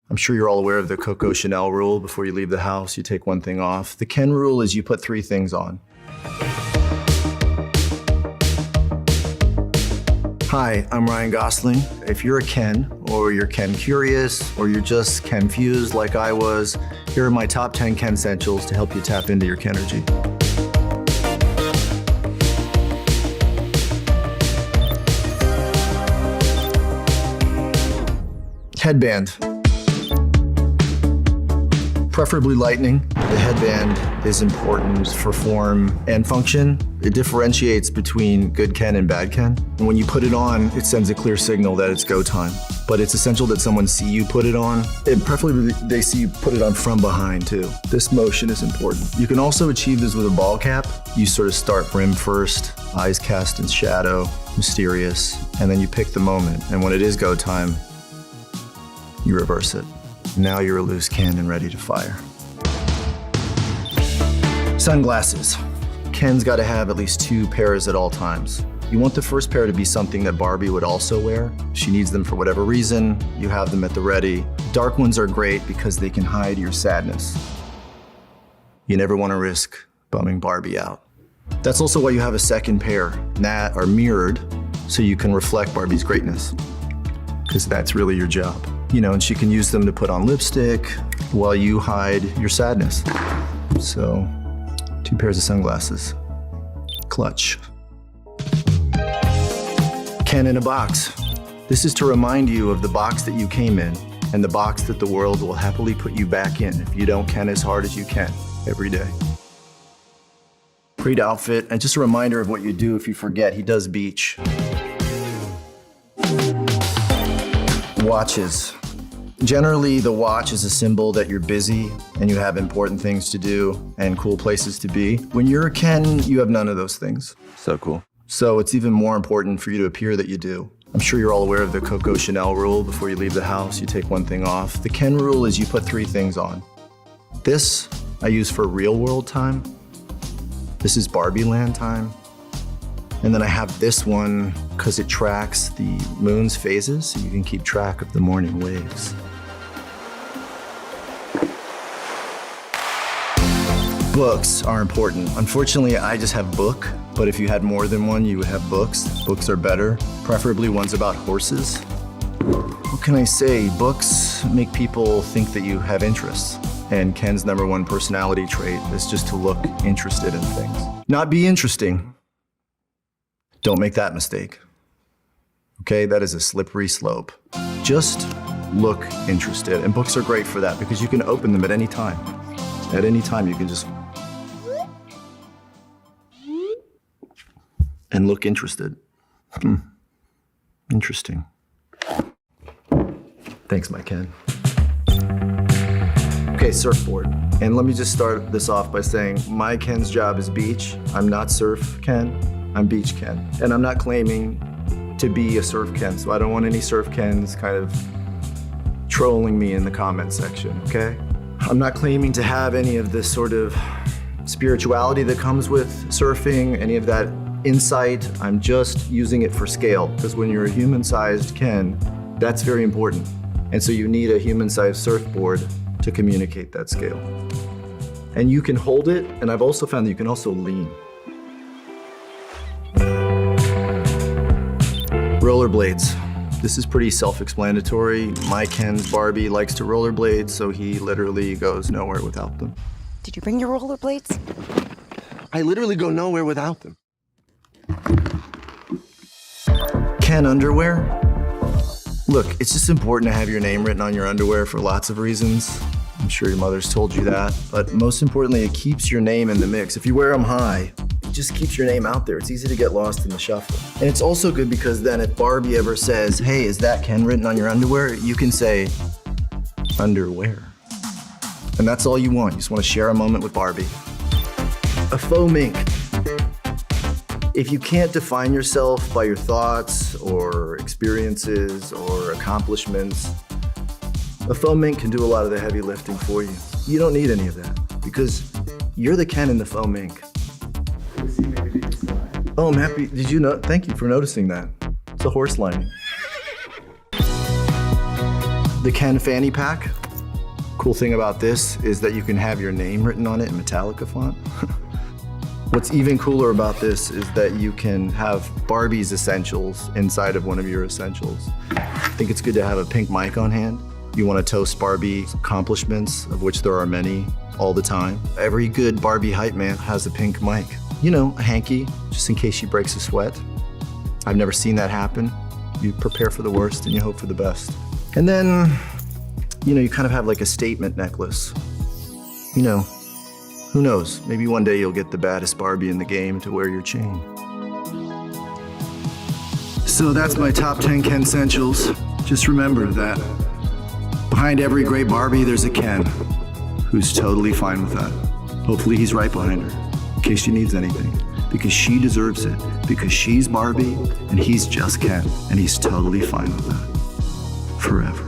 I'm sure you're all aware of the Coco Chanel rule. Before you leave the house, you take one thing off. The Ken rule is you put 3 things on. Hi, I'm Ryan Gosling. If you're a Ken, or you're Ken curious, or you're just Ken fused like I was, here are my top 10 Ken essentials to help you tap into your Kenergy. Headband. Preferably lightning. The headband is important for form and function. It differentiates between good Ken and bad Ken. And when you put it on, it sends a clear signal that it's go time. But it's essential that someone see you put it on, and preferably they see you put it on from behind too. This motion is important. You can also achieve this with a ball cap. You sort of start brim first, eyes cast in shadow, mysterious, and then you pick the moment. And when it is go time, you reverse it. Now you're a loose cannon ready to fire. Sunglasses. Ken's got to have at least 2 pairs at all times. You want the first pair to be something that Barbie would also wear. If she needs them for whatever reason, you have them at the ready. Dark ones are great because they can hide your sadness. You never want to risk bumming Barbie out. That's also why you have a second pair that are mirrored so you can reflect Barbie's greatness, because that's really your job. You know, and she can use them to put on lipstick while you hide your sadness. So, 2 pairs of sunglasses. Clutch. Ken in a box. This is to remind you of the box that you came in and the box that the world will happily put you back in if you don't Ken as hard as you can every day. Great outfit, and just a reminder of what you do if you forget. He does beach. Watches. Generally, the watch is a symbol that you're busy and you have important things to do and cool places to be. When you're a Ken, you have none of those things. So cool. So it's even more important for you to appear that you do. I'm sure you're all aware of the Coco Chanel rule. Before you leave the house, you take one thing off. The Ken rule is you put 3 things on. This I use for real world time. This is Barbie land time. And then I have this one because it tracks the moon's phases, so you can keep track of the morning waves. Books are important. Unfortunately, I just have book, but if you had more than one, you would have books. Books are better, preferably ones about horses. What can I say? Books make people think that you have interests. And Ken's #1 personality trait is just to look interested in things. Not be interesting. Don't make that mistake. Okay, that is a slippery slope. Just look interested. And books are great for that because you can open them at any time. At any time, you can just and look interested. Interesting. Thanks, my Ken. Okay, surfboard. And let me just start this off by saying my Ken's job is beach. I'm not surf Ken, I'm beach Ken. And I'm not claiming to be a surf Ken, so I don't want any surf Kens kind of trolling me in the comment section, okay? I'm not claiming to have any of this sort of spirituality that comes with surfing, any of that insight. I'm just using it for scale, because when you're a human-sized Ken, that's very important. And so you need a human-sized surfboard to communicate that scale. And you can hold it, and I've also found that you can also lean. Rollerblades. This is pretty self-explanatory. My Ken's Barbie likes to rollerblade, so he literally goes nowhere without them. Did you bring your rollerblades? I literally go nowhere without them. Ken underwear? Look, it's just important to have your name written on your underwear for lots of reasons. I'm sure your mother's told you that, but most importantly, it keeps your name in the mix. If you wear them high, it just keeps your name out there. It's easy to get lost in the shuffle. And it's also good because then if Barbie ever says, hey, is that Ken written on your underwear? You can say, underwear. And that's all you want. You just want to share a moment with Barbie. A faux mink. If you can't define yourself by your thoughts or experiences or accomplishments, a faux mink can do a lot of the heavy lifting for you. You don't need any of that because you're the Ken in the faux mink. Oh, I'm happy. Did you know? Thank you for noticing that. It's a horse lining. The Ken fanny pack. Cool thing about this is that you can have your name written on it in Metallica font. What's even cooler about this is that you can have Barbie's essentials inside of one of your essentials. I think it's good to have a pink mic on hand. You want to toast Barbie's accomplishments, of which there are many, all the time. Every good Barbie hype man has a pink mic. You know, a hanky, just in case she breaks a sweat. I've never seen that happen. You prepare for the worst and you hope for the best. And then, you kind of have like a statement necklace. Who knows? Maybe one day you'll get the baddest Barbie in the game to wear your chain. So that's my top 10 Ken essentials. Just remember that behind every great Barbie, there's a Ken who's totally fine with that. Hopefully he's right behind her, in case she needs anything. Because she deserves it. Because she's Barbie, and he's just Ken, and he's totally fine with that. Forever.